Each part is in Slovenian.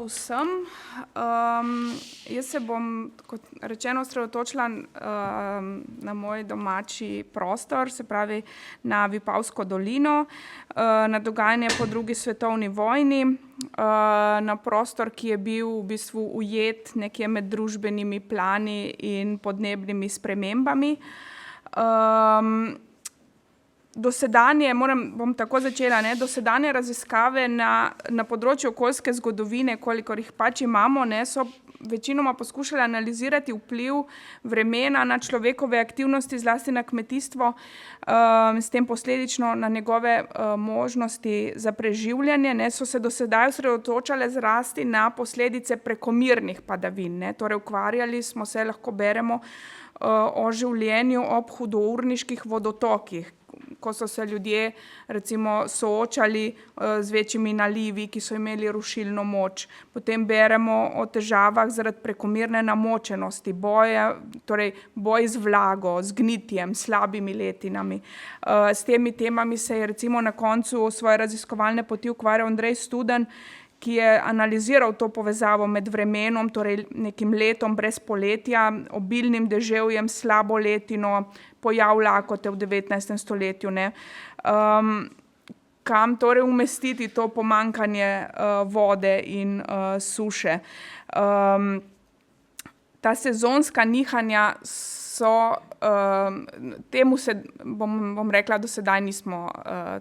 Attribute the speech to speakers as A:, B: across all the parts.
A: vsem. Jaz se bom, kot rečeno, osredotočila na moj domači prostor, se pravi na Vipavsko dolino, na dogajanje po drugi svetovni vojni, na prostor, ki je bil v bistvu ujet nekje med družbenimi plani in podnebnimi spremembami. Dosedanje, bom tako začela, dosedanje raziskave na področju okoljske zgodovine, kolikor jih pač imamo, so večinoma poskušali analizirati vpliv vremena na človekove aktivnosti, zlasti na kmetijstvo, s tem posledično na njegove možnosti za preživljanje, so se do sedaj osredotočale zlasti na posledice prekomernih padavin, Torej ukvarjali smo se, lahko beremo, o življenju ob hudourniških vodotokih, ko so se ljudje recimo soočali z večjimi nalivi, ki so imeli rušilno moč. Potem beremo o težavah zaradi prekomerne namočenosti, boj z vlago, z gnitjem, slabimi letinami. S temi temami se je recimo na koncu svoje raziskovalne poti ukvarjal Andrej Studin, ki je analiziral to povezavo med vremenom, torej nekim letom brez poletja, obilnim deževjem, slabo letino, pojav lakote v 19. stoletju. Kam torej umestiti to pomanjkanje vode in suše. Ta sezonska nihanja so, temu se, bom rekla, do sedaj nismo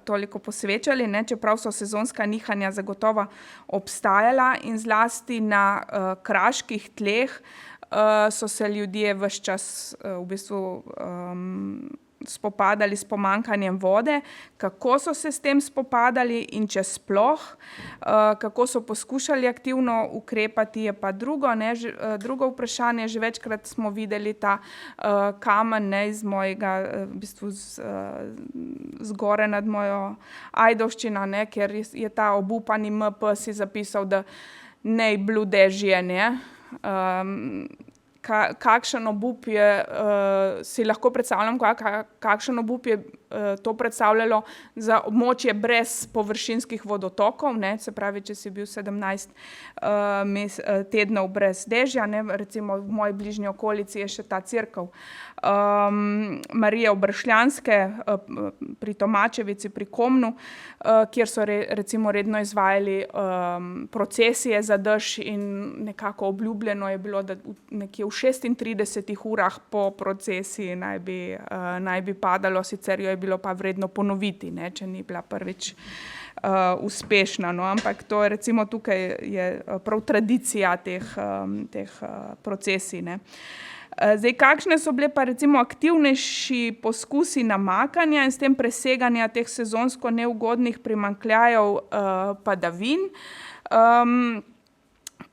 A: toliko posvečali, čeprav so sezonska nihanja zagotovo obstajala in zlasti na kraških tleh so se ljudje ves čas v bistvu spopadali s pomanjkanjem vode. Kako so se s tem spopadali in če sploh, kako so poskušali aktivno ukrepati, je pa drugo, drugo vprašanje. Že večkrat smo videli ta kamen iz mojega, v bistvu zgore nad mojo Ajdovščino, ker je ta obupani MP si zapisal, da ne bilo dežje, kakšen obup je, si lahko predstavljam, kakšen obup je to predstavljalo za območje brez površinskih vodotokov, se pravi, če si bil 17 tednov brez dežja, recimo v moji bližnji okolici je še ta cerkev Marije Obršljanske pri Tomačevici, pri Komnu, kjer so recimo redno izvajali procesije za dež in nekako obljubljeno je bilo, da nekje v 36 urah po procesiji naj bi padalo, sicer jo je bilo pa vredno ponoviti, če ni bila prvič uspešna. Ampak to je recimo tukaj je prav tradicija teh procesij. Zdaj, kakšne so bile pa recimo aktivnejši poskusi namakanja in s tem preseganja teh sezonsko neugodnih primanjkljajev padavin?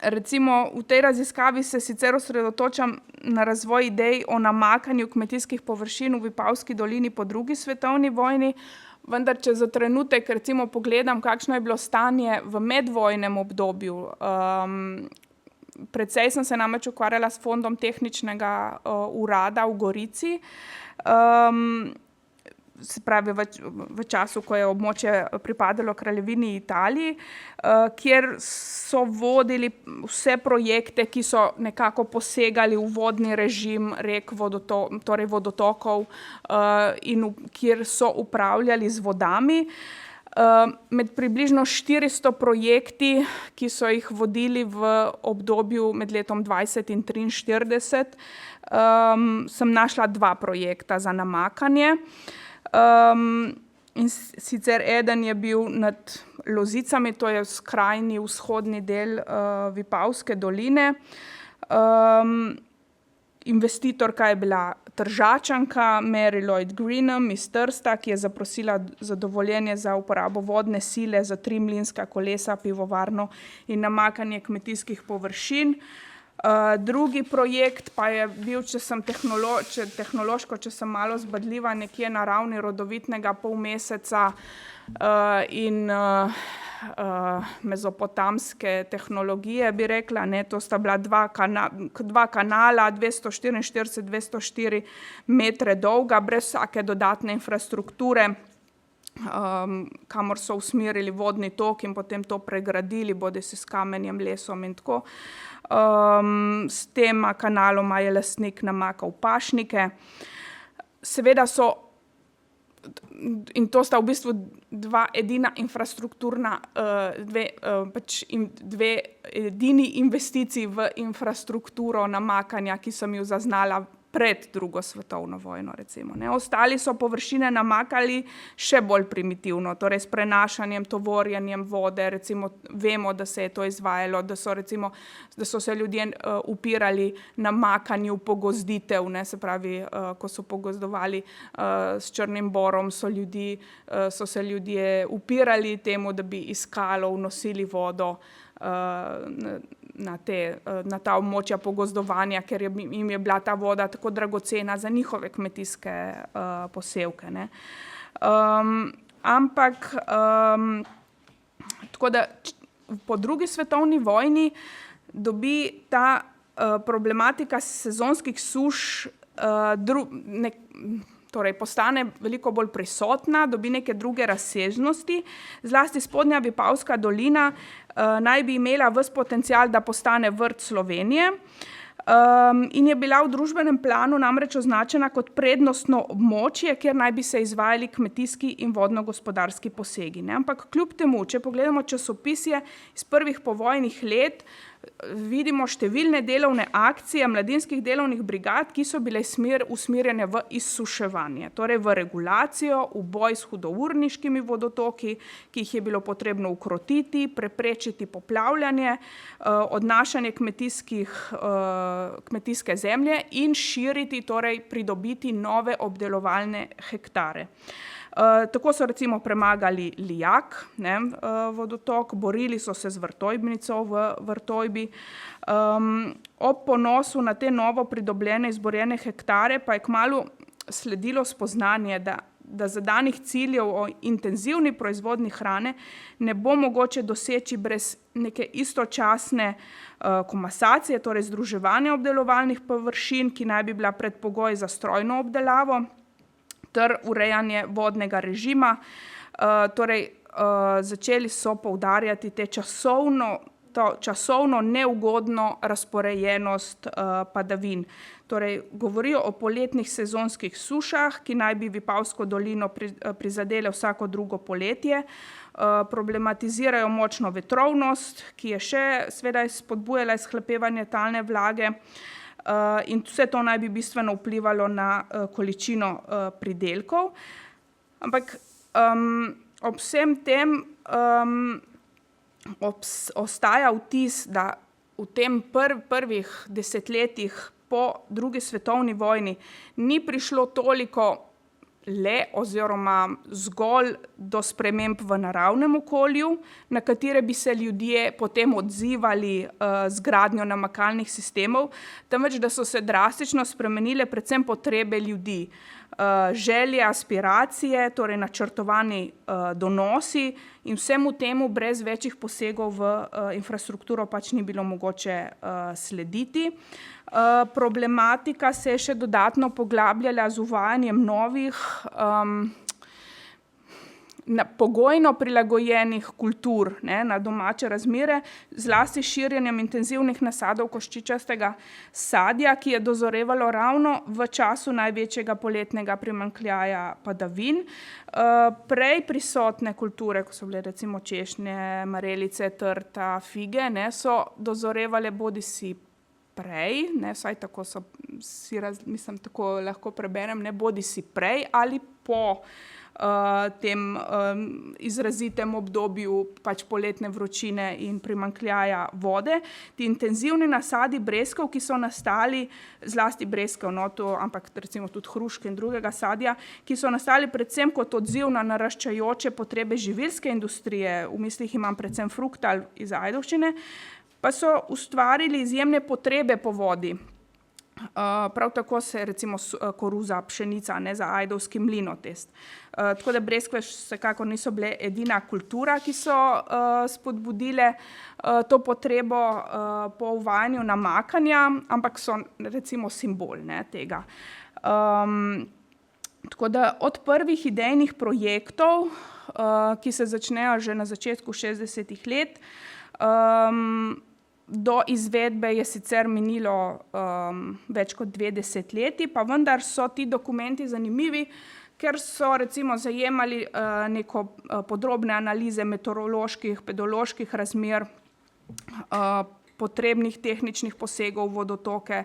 A: Recimo v tej raziskavi se sicer osredotočam na razvoj idej o namakanju kmetijskih površin v Vipavski dolini po drugi svetovni vojni, vendar če za trenutek recimo pogledam, kakšno je bilo stanje v medvojnem obdobju. Precej sem se namreč ukvarjala s fondom tehničnega urada v Gorici, se pravi v času, ko je območje pripadalo Kraljevini Italiji, kjer so vodili vse projekte, ki so nekako posegali v vodni režim rek, torej vodotokov, in kjer so upravljali z vodami. Med približno 400 projekti, ki so jih vodili v obdobju med letom 20 in 43, sem našla 2 projekta za namakanje. In sicer eden je bil nad Lozicami, to je skrajni vzhodni del Vipavske doline. Investitorka je bila Tržačanka Mary Lloyd Greenham iz Trsta, ki je zaprosila za dovoljenje za uporabo vodne sile za 3 mlinska kolesa, pivovarno in namakanje kmetijskih površin. Drugi projekt pa je bil, če sem malo zbadljiva, nekje na ravni rodovitnega Polmeseca in mezopotamske tehnologije, bi rekla. To sta bila 2 kanala, 244-204 metre dolga, brez vsake dodatne infrastrukture. kamor so usmerili vodni tok in potem to pregradili, bodisi s kamenjem, lesom in tako. S tema kanaloma je lastnik namakal pašnike. Seveda so, in to sta v bistvu dve edini investiciji v infrastrukturo namakanja, ki sem ju zaznala pred drugo svetovno vojno, recimo, ne. Ostali so površine namakali še bolj primitivno, torej s prenašanjem, tovorjenjem vode, recimo vemo, da se je to izvajalo, da so se ljudje upirali namakanju pogozditev, ne, se pravi, ko so pogozdovali s črnim borom, so se ljudje upirali temu, da bi iz skalov nosili vodo na ta območja pogozdovanja, ker jim je bila ta voda tako dragocena za njihove kmetijske posevke, ne. Ampak tako da po drugi svetovni vojni dobi ta problematika sezonskih suš torej postane veliko bolj prisotna, dobi neke druge razsežnosti, zlasti spodnja Vipavska dolina naj bi imela ves potencial, da postane vrt Slovenije, in je bila v družbenem planu namreč označena kot prednostno območje, kjer naj bi se izvajali kmetijski in vodno-gospodarski posegi, ne. Ampak kljub temu, če pogledamo časopisje iz prvih povojnih let, vidimo številne delovne akcije mladinskih delovnih brigad, ki so bile usmerjene v izsuševanje, torej v regulacijo, v boj s hudourniškimi vodotoki, ki jih je bilo potrebno ukrotiti, preprečiti poplavljanje, odnašanje kmetijske zemlje in širiti, torej pridobiti nove obdelovalne hektare. Tako so recimo premagali Lijak, ne, vodotok, borili so se z Vrtojbnico v Vrtojbi. Ob ponosu na te novo pridobljene izborjene hektare pa je kmalu sledilo spoznanje, da zadanih ciljev o intenzivni proizvodnji hrane ne bo mogoče doseči brez neke istočasne komasacije, torej združevanja obdelovalnih površin, ki naj bi bila predpogoj za strojno obdelavo, ter urejanje vodnega režima. Torej, začeli so poudarjati časovno neugodno razporejenost padavin. Torej, govorijo o poletnih sezonskih sušah, ki naj bi Vipavsko dolino prizadele vsako drugo poletje. Problematizirajo močno vetrovnost, ki je še seveda spodbujala izhlapevanje talne vlage, in vse to naj bi bistveno vplivalo na količino pridelkov. Ampak ob vsem tem ostaja vtis, da v tem prvih desetletjih po drugi svetovni vojni ni prišlo toliko oziroma zgolj do sprememb v naravnem okolju, na katere bi se ljudje potem odzivali z gradnjo namakalnih sistemov, temveč da so se drastično spremenile predvsem potrebe ljudi. Želje, aspiracije, torej načrtovani donosi in vsemu temu brez večjih posegov v infrastrukturo pač ni bilo mogoče slediti. Problematika se je še dodatno poglabljala z uvajanjem novih pogojno prilagojenih kultur, ne, na domače razmere, zlasti širjenjem intenzivnih nasadov koščičastega sadja, ki je dozorevalo ravno v času največjega poletnega primanjkljaja padavin. Prej prisotne kulture, ko so bile recimo češnje, marelice, trta, fige, ne, so dozorevale bodisi prej, ne, vsaj tako tako lahko preberem, ne, bodisi prej ali po tem izrazitem obdobju pač poletne vročine in primanjkljaja vode. Ti intenzivni nasadi breskev, ki so nastali, zlasti breskev, ampak recimo tudi hruške in drugega sadja, ki so nastali predvsem kot odziv na naraščajoče potrebe živilske industrije, v mislih imam predvsem Fructal iz Ajdovščine, pa so ustvarili izjemne potrebe po vodi. Prav tako se recimo koruza, pšenica, ne, za ajdovski mlinotest. Tako da breskve vsekakor niso bile edina kultura, ki so spodbudile to potrebo po uvajanju namakanja, ampak so recimo simbol, ne, tega. Tako da od prvih idejnih projektov, ki se začnejo že na začetku 60. let, do izvedbe je sicer minilo več kot 2 desetletji, pa vendar so ti dokumenti zanimivi, ker so recimo zajemali neko podrobne analize meteoroloških, pedoloških razmer, potrebnih tehničnih posegov v vodotoke,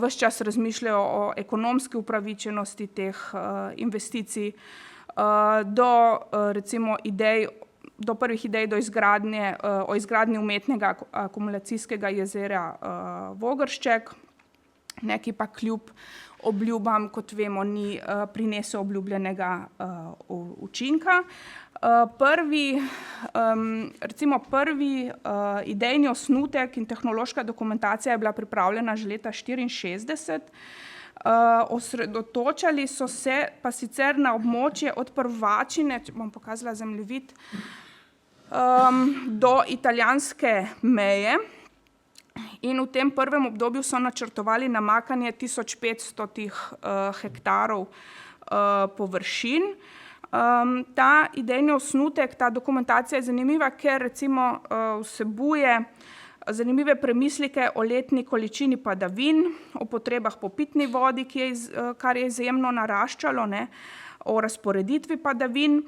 A: ves čas razmišljajo o ekonomski upravičenosti teh investicij, do recimo do prvih idej o izgradnji umetnega akumulacijskega jezera Vogršček, ki pa kljub obljubam, kot vemo, ni prinesel obljubljenega učinka. Prvi idejni osnutek in tehnološka dokumentacija je bila pripravljena že leta 1964. Osredotočali so se pa sicer na območje od Prvačine, če bom pokazala zemljevid, do italijanske meje. In v tem prvem obdobju so načrtovali namakanje 1500 hektarov površin. Ta idejni osnutek, ta dokumentacija je zanimiva, ker recimo vsebuje zanimive premisleke o letni količini padavin, o potrebah po pitni vodi, kar je izjemno naraščalo, o razporeditvi padavin.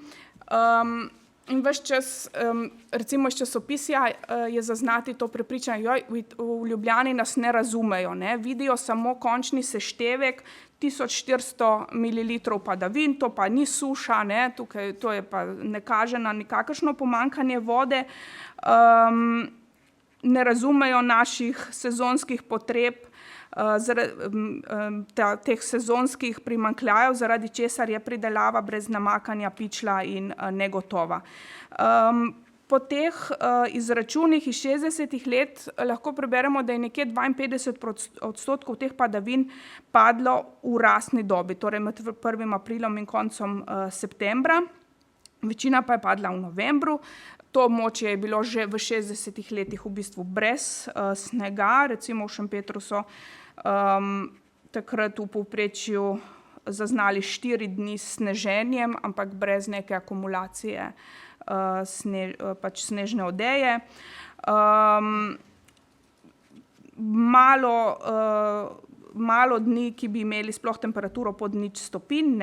A: In ves čas, recimo iz časopisja, je zaznati to prepričanje, v Ljubljani nas ne razumejo, vidijo samo končni seštevek 1400 mililitrov padavin, to pa ni suša, tukaj to je pa ne kaže na nikakršno pomanjkanje vode, ne razumejo naših sezonskih potreb, teh sezonskih primanjkljajev, zaradi česar je pridelava brez namakanja pičla in negotova. Po teh izračunih iz 60. let lahko preberemo, da je nekje 52% teh padavin padlo v rastni dobi, torej med 1. aprilom in koncem septembra, večina pa je padla v novembru. To območje je bilo že v 60. letih v bistvu brez snega, recimo v Šempetru so takrat v povprečju zaznali 4 dni s sneženjem, ampak brez neke akumulacije snežne odeje. Malo dni, ki bi imeli sploh temperaturo pod 0 stopinj,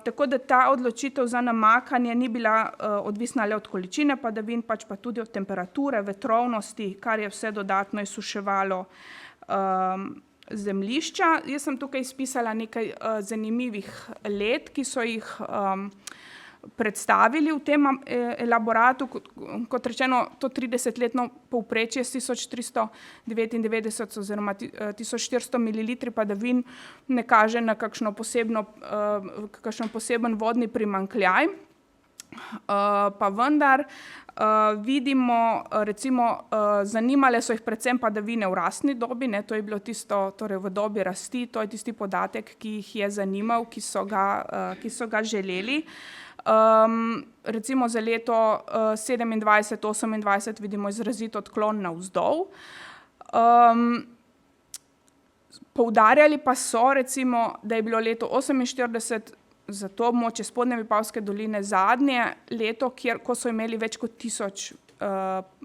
A: tako da ta odločitev za namakanje ni bila odvisna le od količine padavin, pač pa tudi od temperature, vetrovnosti, kar je vse dodatno izsuševalo zemljišča. Jaz sem tukaj izpisala nekaj zanimivih let, ki so jih predstavili v tem elaboratu. Kot rečeno, to 30-letno povprečje s 1399 oziroma 1400 mililitri padavin ne kaže na kakšen poseben vodni primanjkljaj. Pa vendar vidimo, recimo, zanimale so jih predvsem padavine v rastni dobi, to je bilo tisto, torej v dobi rasti, to je tisti podatek, ki jih je zanimal, ki so ga želeli. Recimo za leto 27-28 vidimo izrazit odklon navzdol. Poudarjali pa so, recimo, da je bilo leto 48 za to območje Spodnje Vipavske doline zadnje leto, ko so imeli več kot 1000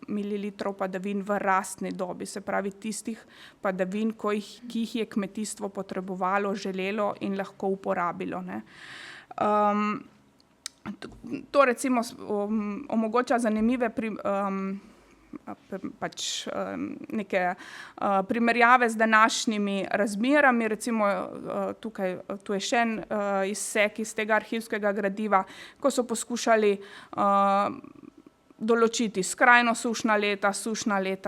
A: mililitrov padavin v rastni dobi, se pravi tistih padavin, ki jih je kmetijstvo potrebovalo, želelo in lahko uporabilo. To recimo omogoča zanimive neke primerjave z današnjimi razmerami. Recimo tu je še en izsek iz tega arhivskega gradiva, ko so poskušali določiti skrajno sušna leta,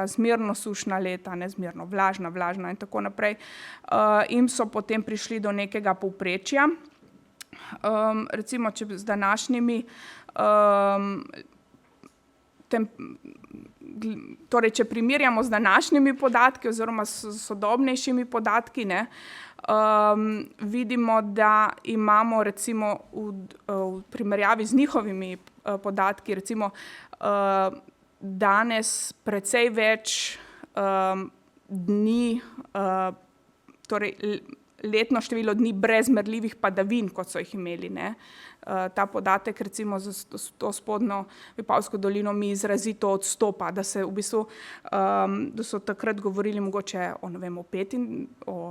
A: zmerno sušna leta, nezmerno vlažna in tako naprej. In so potem prišli do nekega povprečja. Recimo, če z današnjimi torej, če primerjamo z današnjimi podatki oziroma s sodobnejšimi podatki, vidimo, da imamo recimo v primerjavi z njihovimi podatki recimo danes precej več dni, torej letno število dni brez merljivih padavin, kot so jih imeli, ne. Ta podatek recimo za to spodnjo Vipavsko dolino mi izrazito odstopa, da se v bistvu, da so takrat govorili mogoče o, ne vem, o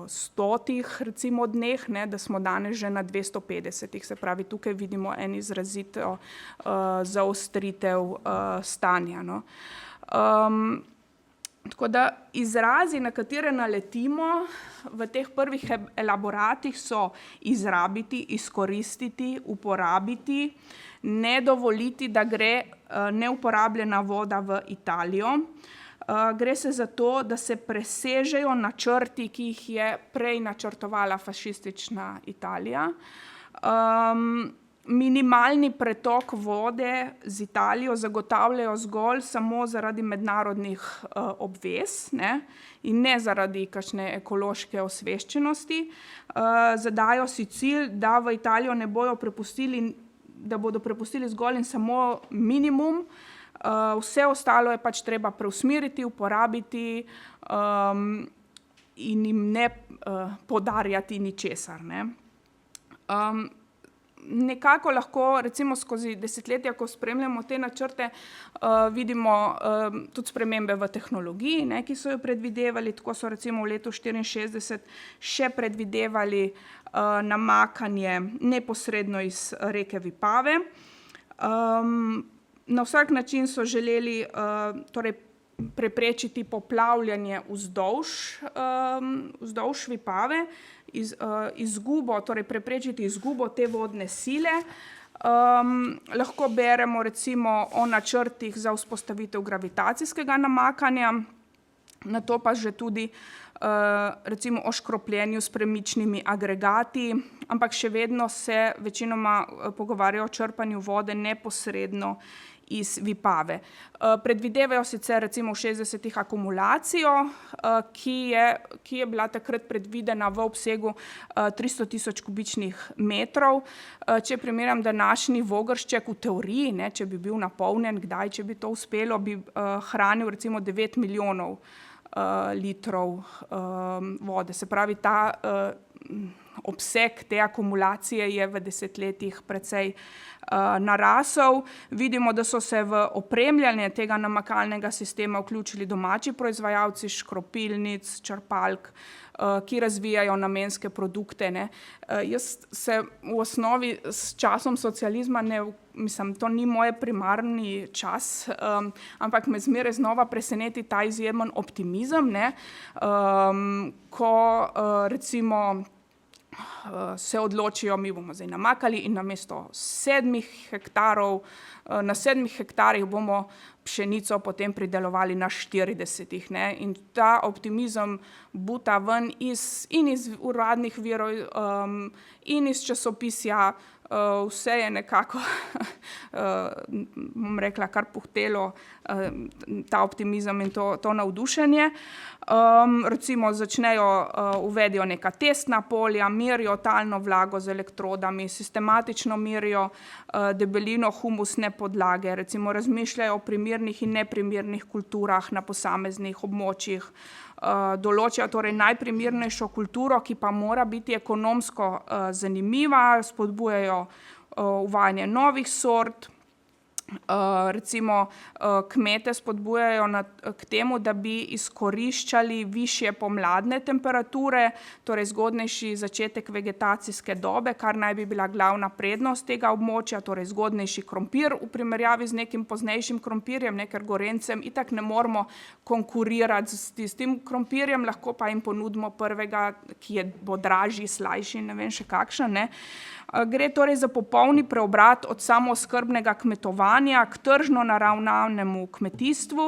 A: 100 recimo dneh, ne, da smo danes že na 250, se pravi, tukaj vidimo en izrazito zaostritev stanja, no. Tako da izrazi, na katere naletimo v teh prvih elaboratih, so izrabiti, izkoristiti, uporabiti, ne dovoliti, da gre neuporabljena voda v Italijo. Gre se za to, da se presežejo načrti, ki jih je prej načrtovala fašistična Italija. Minimalni pretok vode z Italijo zagotavljajo zgolj samo zaradi mednarodnih obvez, ne, in ne zaradi kakšne ekološke osveščenosti. Zadajo si cilj, da v Italijo ne bojo prepustili, da bodo prepustili zgolj in samo minimum, vse ostalo je pač treba preusmeriti, uporabiti in jim ne podarjati ničesar, ne. Nekako lahko recimo skozi desetletja, ko spremljamo te načrte, vidimo tudi spremembe v tehnologiji, ne, ki so jo predvidevali, tako so recimo v letu 1964 še predvidevali namakanje neposredno iz reke Vipave. Na vsak način so želeli torej preprečiti poplavljanje vzdolž Vipave, torej preprečiti izgubo te vodne sile. Lahko beremo recimo o načrtih za vzpostavitev gravitacijskega namakanja, nato pa že tudi recimo o škropljenju s premičnimi agregati, ampak še vedno se večinoma pogovarjajo o črpanju vode neposredno iz Vipave. Predvidevajo sicer recimo v 60-ih akumulacijo, ki je bila takrat predvidena v obsegu 300.000 kubičnih metrov. Če primerjam današnji Vogršček v teoriji, ne, če bi bil napolnjen, kdaj, če bi to uspelo, bi hranil recimo 9 milijonov litrov vode. Se pravi, ta obseg te akumulacije je v desetletjih precej narasel. Vidimo, da so se v opremljanje tega namakalnega sistema vključili domači proizvajalci škropilnic, črpalk, ki razvijajo namenske produkte, ne. Jaz se v osnovi s časom socializma to ni moj primarni čas, ampak me zmeraj znova preseneti ta izjemen optimizem, ne, ko recimo se odločijo, mi bomo zdaj namakali in namesto 7 hektarov, na 7 hektarjih bomo pšenico potem pridelovali na 40, ne, in ta optimizem buta ven iz uradnih virov in iz časopisja, vse je nekako, bom rekla, kar puhtelo, ta optimizem in to navdušenje. Recimo uvedijo neka testna polja, merijo talno vlago z elektrodami, sistematično merijo debelino humusne podlage, recimo razmišljajo o primernih in neprimernih kulturah na posameznih območjih, določijo torej najprimernejšo kulturo, ki pa mora biti ekonomsko zanimiva, spodbujajo uvajanje novih sort, recimo kmete spodbujajo k temu, da bi izkoriščali višje pomladne temperature, torej zgodnejši začetek vegetacijske dobe, kar naj bi bila glavna prednost tega območja, torej zgodnejši krompir v primerjavi z nekim poznejšim krompirjem, ne, ker Gorencem itak ne moremo konkurirati s tistim krompirjem, lahko pa jim ponudimo prvega, ki bo dražji, slajši, ne vem še kakšen, ne. Gre torej za popolni preobrat od samooskrbnega kmetovanja k tržno naravnanemu kmetijstvu.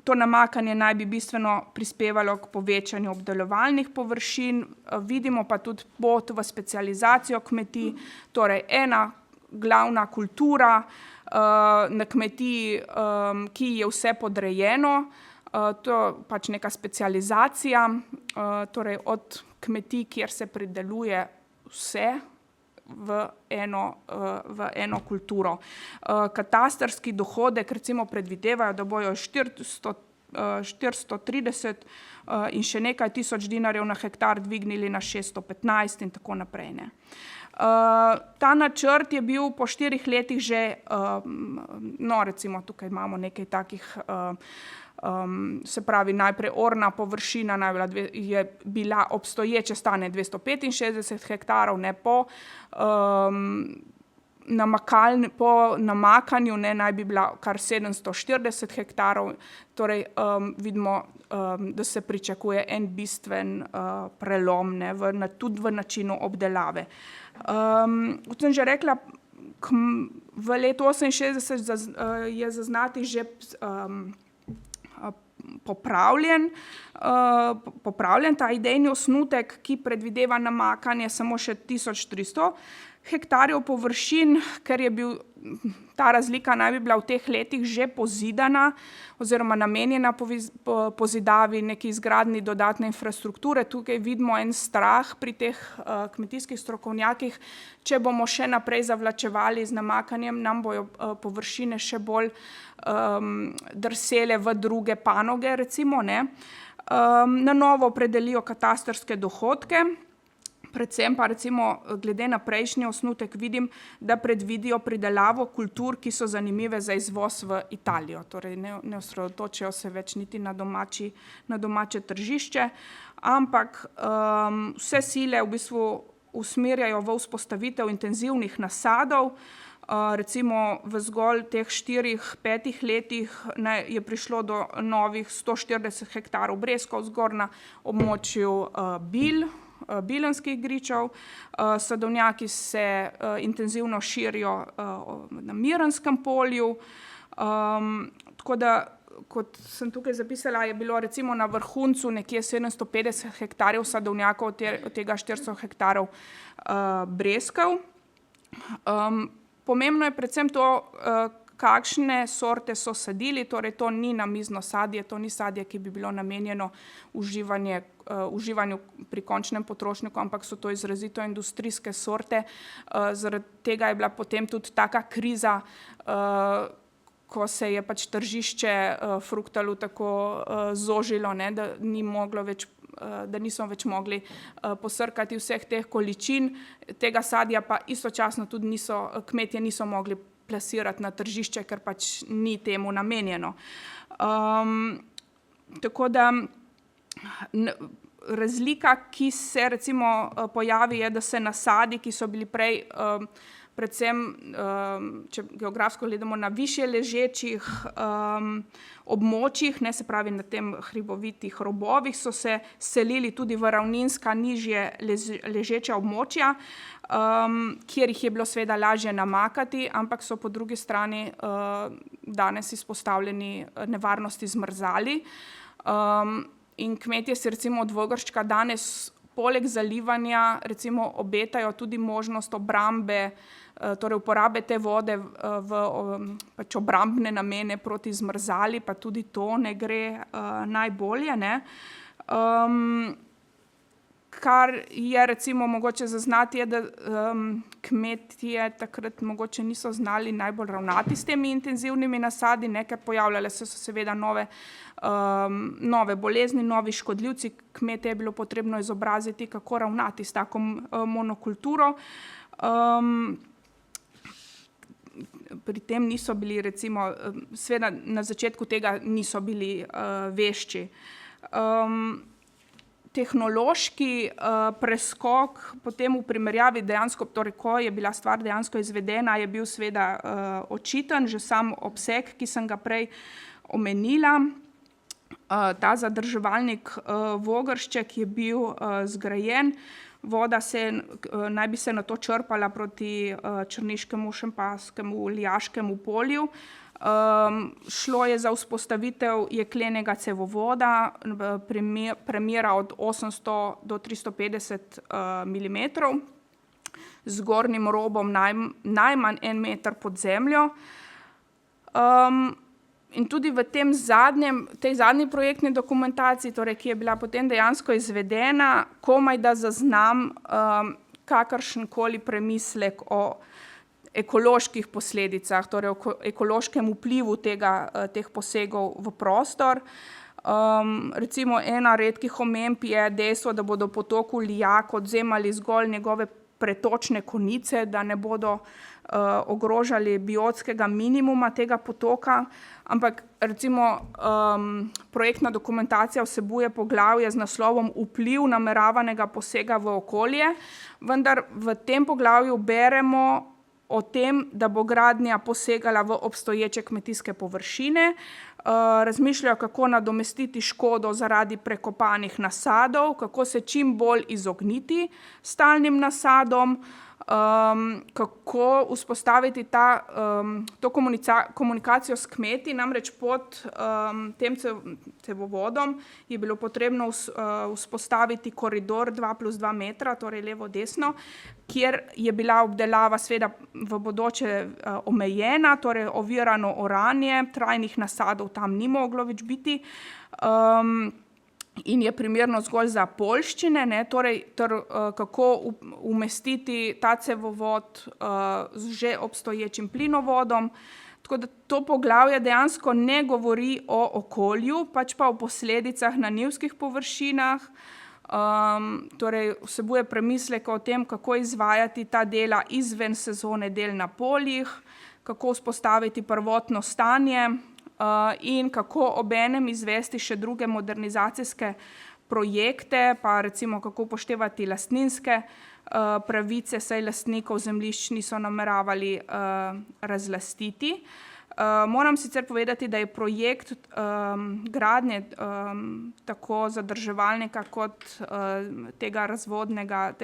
A: To namakanje naj bi bistveno prispevalo k povečanju obdelovalnih površin, vidimo pa tudi pot v specializacijo kmetij, torej ena glavna kultura na kmetiji, ki je vse podrejeno, to je pač neka specializacija, torej od kmetij, kjer se prideluje vse v eno kulturo. Katastrski dohodek recimo predvidevajo, da bojo 430 in še nekaj tisoč dinarjev na hektar dvignili na 615 in tako naprej, ne. Ta načrt je bil po 4 letih že, recimo tukaj imamo nekaj takih, se pravi najprej orna površina je bila obstoječe stanje 265 hektarov, ne, po namakanju, ne, naj bi bila kar 740 hektarov, torej vidimo, da se pričakuje en bistven prelom, ne, tudi v načinu obdelave. Kot sem že rekla, v letu 1968 je zaznati že popravljen ta idejni osnutek, ki predvideva namakanje samo še 1300 hektarjev površin, ker je bil ta razlika naj bi bila v teh letih že pozidana oziroma namenjena pozidavi, neki izgradnji dodatne infrastrukture. Tukaj vidimo en strah pri teh kmetijskih strokovnjakih, če bomo še naprej zavlačevali z namakanjem, nam bojo površine še bolj drsele v druge panoge, recimo, ne. Na novo opredelijo katastrske dohodke, predvsem pa recimo glede na prejšnji osnutek vidim, da predvidijo pridelavo kultur, ki so zanimive za izvoz v Italijo. Torej ne osredotočajo se več niti na domače tržišče, ampak vse sile v bistvu usmerjajo v vzpostavitev intenzivnih nasadov. Recimo v zgolj teh 4-5 letih je prišlo do novih 140 hektarov breskov zgolj na območju bilenskih gričev. Sadovnjaki se intenzivno širijo na Miranskem polju, tako da, kot sem tukaj zapisala, je bilo recimo na vrhuncu nekje 750 hektarjev sadovnjakov, od tega 400 hektarov breskov. Pomembno je predvsem to, kakšne sorte so sadili, torej to ni namizno sadje, to ni sadje, ki bi bilo namenjeno uživanju pri končnem potrošniku, ampak so to izrazito industrijske sorte. Zaradi tega je bila potem tudi taka kriza, ko se je pač tržišče fruktalu tako zožilo, ne, da niso več mogli posrkati vseh teh količin, tega sadja pa istočasno tudi kmetje niso mogli plasirati na tržišče, ker pač ni temu namenjeno. Tako da razlika, ki se recimo pojavi, je, da se nasadi, ki so bili prej predvsem, če geografsko gledamo, na višje ležečih območjih, ne, se pravi na tem hribovitih robovih, so se selili tudi v ravninska nižje ležeča območja, kjer jih je bilo seveda lažje namakati, ampak so po drugi strani danes izpostavljeni nevarnosti zmrzali. In kmetje si recimo od Vogrščka danes poleg zalivanja recimo obetajo tudi možnost obrambe, torej uporabe te vode v pač obrambne namene proti zmrzali, pa tudi to ne gre najbolje, ne. Kar je recimo mogoče zaznati, je, da kmetje takrat mogoče niso znali najbolj ravnati s temi intenzivnimi nasadi, ne, ker pojavljale so seveda nove bolezni, novi škodljivci. Kmete je bilo potrebno izobraziti, kako ravnati s tako monokulturo. Pri tem niso bili recimo, seveda na začetku tega niso bili vešči. Tehnološki preskok potem v primerjavi dejansko, torej ko je bila stvar dejansko izvedena, je bil seveda očiten, že sam obseg, ki sem ga prej omenila. Ta zadrževalnik Vogršček je bil zgrajen, voda naj bi se nato črpala proti Črniškemu, Šempaskemu, Lijaškemu polju. Šlo je za vzpostavitev jeklenega cevovoda, premera od 800 do 350 milimetrov, z zgornjim robom najmanj 1 meter pod zemljo. In tudi v tej zadnji projektni dokumentaciji, torej, ki je bila potem dejansko izvedena, komaj da zaznam kakršenkoli premislek o ekoloških posledicah, torej o ekološkem vplivu teh posegov v prostor. Recimo ena redkih omemb je dejstvo, da bodo potoku Lijak odvzemali zgolj njegove pretočne konice, da ne bodo ogrožali biotskega minimuma tega potoka, ampak recimo projektna dokumentacija vsebuje poglavje z naslovom Vpliv nameravanega posega v okolje, vendar v tem poglavju beremo o tem, da bo gradnja posegala v obstoječe kmetijske površine, razmišljajo, kako nadomestiti škodo zaradi prekopanih nasadov, kako se čim bolj izogniti stalnim nasadom, kako vzpostaviti to komunikacijo s kmeti, namreč pod tem cevovodom je bilo potrebno vzpostaviti koridor 2+2 metra, torej levo-desno, kjer je bila obdelava seveda v bodoče omejena, torej ovirano oranje, trajnih nasadov tam ni moglo več biti, in je primerno zgolj za poljščine, torej kako umestiti ta cevovod z že obstoječim plinovodom. Tako da to poglavje dejansko ne govori o okolju, pač pa o posledicah na njivskih površinah, torej vsebuje premisleke o tem, kako izvajati ta dela izven sezone del na poljih, kako vzpostaviti prvotno stanje, in kako obenem izvesti še druge modernizacijske projekte, pa recimo kako upoštevati lastninske pravice, saj lastnikov zemljišč niso nameravali razlastiti. Moram sicer povedati, da je projekt gradnje tako zadrževalnika kot te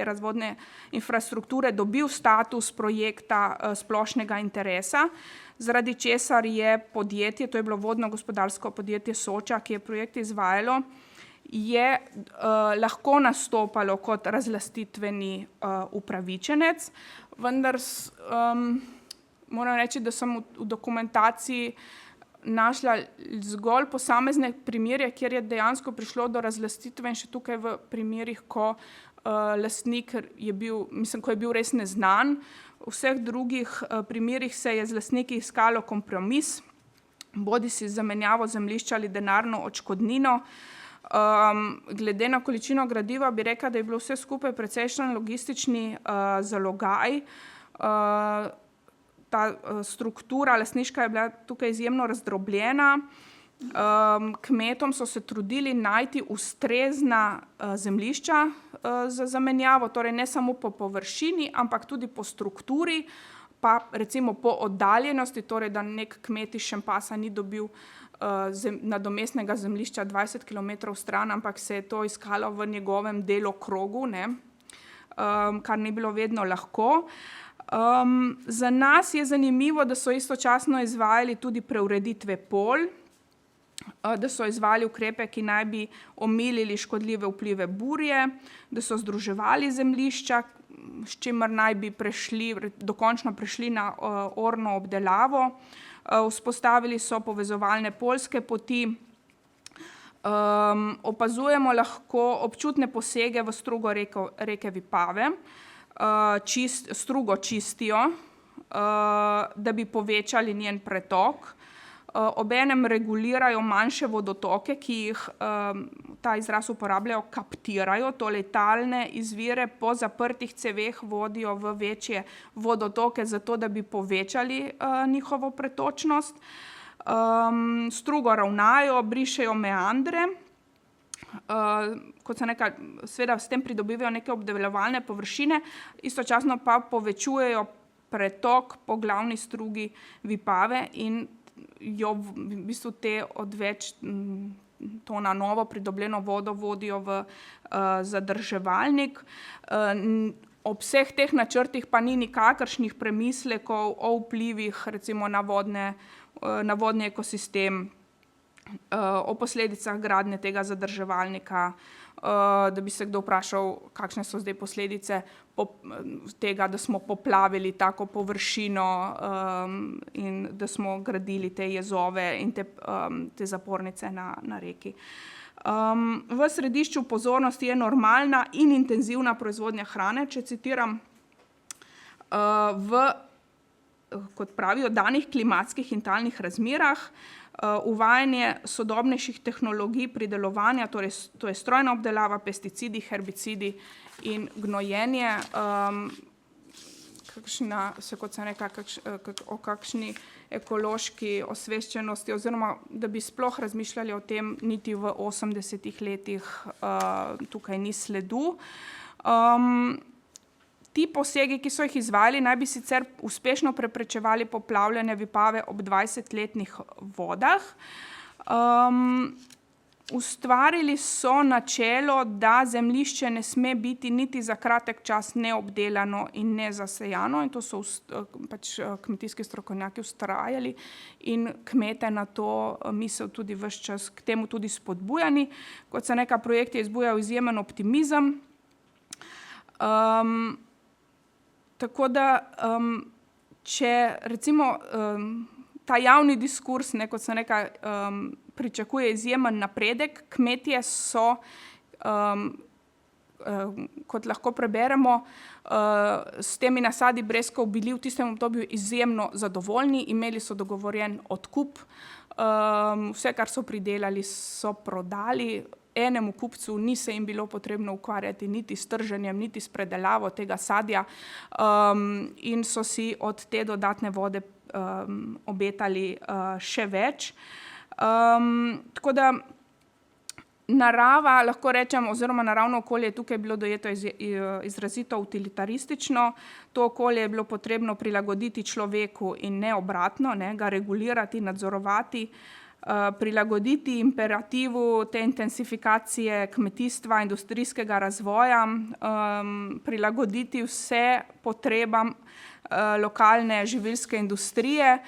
A: razvodne infrastrukture dobil status projekta splošnega interesa, zaradi česar je podjetje, to je bilo vodno-gospodarsko podjetje Soča, ki je projekt izvajalo, je lahko nastopalo kot razlastitveni upravičenec, vendar moram reči, da sem v dokumentaciji našla zgolj posamezne primere, kjer je dejansko prišlo do razlastitve in še tukaj v primerih, ko lastnik ko je bil res neznan. V vseh drugih primerih se je z lastniki iskalo kompromis, bodisi z zamenjavo zemljišča ali denarno odškodnino. Glede na količino gradiva bi rekla, da je bilo vse skupaj precejšen logistični zalogaj. Ta struktura lastniška je bila tukaj izjemno razdrobljena. Kmetom so se trudili najti ustrezna zemljišča za zamenjavo, torej ne samo po površini, ampak tudi po strukturi, pa recimo po oddaljenosti, torej da nek kmet iz Šempasa ni dobil nadomestnega zemljišča 20 kilometrov stran, ampak se je to iskalo v njegovem delokrogu, kar ni bilo vedno lahko. Za nas je zanimivo, da so istočasno izvajali tudi preureditve polj, da so izvajali ukrepe, ki naj bi omilili škodljive vplive burje, da so združevali zemljišča, s čimer naj bi dokončno prešli na orno obdelavo, vzpostavili so povezovalne poljske poti, opazujemo lahko občutne posege v strugo reke Vipave, strugo čistijo, da bi povečali njen pretok, obenem regulirajo manjše vodotoke, ki jih, ta izraz uporabljajo, kaptirajo, torej talne izvire po zaprtih ceveh vodijo v večje vodotoke, zato da bi povečali njihovo pretočnost. Strugo ravnajo, brišejo meandre, kot sem rekla, seveda s tem pridobivajo neke obdelovalne površine, istočasno pa povečujejo pretok po glavni strugi Vipave in jo v bistvu te odveč to na novo pridobljeno vodo vodijo v zadrževalnik. Ob vseh teh načrtih pa ni nikakršnih premislekov o vplivih recimo na vodni ekosistem, o posledicah gradnje tega zadrževalnika, da bi se kdo vprašal, kakšne so zdaj posledice tega, da smo poplavili tako površino in da smo gradili te jezove in te zapornice na reki. V središču pozornosti je normalna in intenzivna proizvodnja hrane, če citiram, v kot pravijo, danih klimatskih in talnih razmerah, uvajanje sodobnejših tehnologij pridelovanja, torej to je strojna obdelava, pesticidi, herbicidi in gnojenje, kot sem rekla, o kakšni ekološki osveščenosti oziroma, da bi sploh razmišljali o tem, niti v 80 letih tukaj ni sledu. Ti posegi, ki so jih izvajali, naj bi sicer uspešno preprečevali poplavljanje Vipave ob 20-letnih vodah. Ustvarili so načelo, da zemljišče ne sme biti niti za kratek čas neobdelano in nezasejano, in to so pač kmetijski strokovnjaki vztrajali in kmete na to misel tudi ves čas k temu tudi spodbujani. Kot se neka projekt je izbujal izjemen optimizem. Tako da, če recimo ta javni diskurs, kot sem rekla, pričakuje izjemen napredek, kmetje so, kot lahko preberemo, s temi nasadi breskov bili v tistem obdobju izjemno zadovoljni, imeli so dogovorjen odkup, vse, kar so pridelali, so prodali. Enemu kupcu ni se jim bilo potrebno ukvarjati niti s trženjem, niti s predelavo tega sadja, in so si od te dodatne vode obetali še več. Tako da narava, lahko rečem, oziroma naravno okolje je tukaj bilo dojeto izrazito utilitaristično. To okolje je bilo potrebno prilagoditi človeku in ne obratno, ga regulirati, nadzorovati, prilagoditi imperativu te intensifikacije kmetijstva, industrijskega razvoja, prilagoditi vse potrebam lokalne živilske industrije.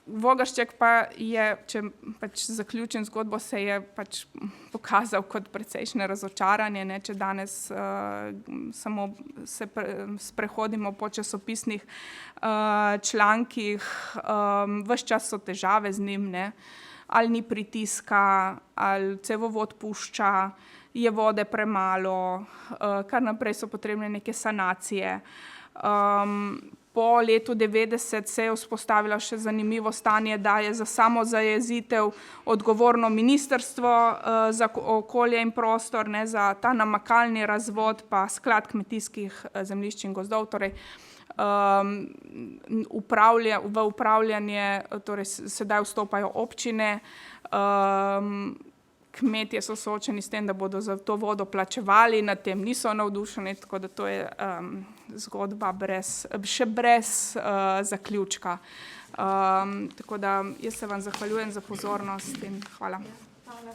A: Vogršček pa je, če pač zaključim zgodbo, se je pač pokazal kot precejšnje razočaranje, če danes samo se sprehodimo po časopisnih člankih, ves čas so težave z njim, ali ni pritiska, ali cevovod pušča, je vode premalo, kar naprej so potrebne neke sanacije. Po letu 90 se je vzpostavilo še zanimivo stanje, da je za samo zajezitev odgovorno ministrstvo za okolje in prostor, za ta namakalni razvod, pa sklad kmetijskih zemljišč in gozdov, torej v upravljanje, torej sedaj vstopajo občine. Kmetje so soočeni s tem, da bodo za to vodo plačevali, nad tem niso navdušeni, tako da to je zgodba še brez zaključka. Tako da jaz se vam zahvaljujem za pozornost in hvala.
B: Hvala.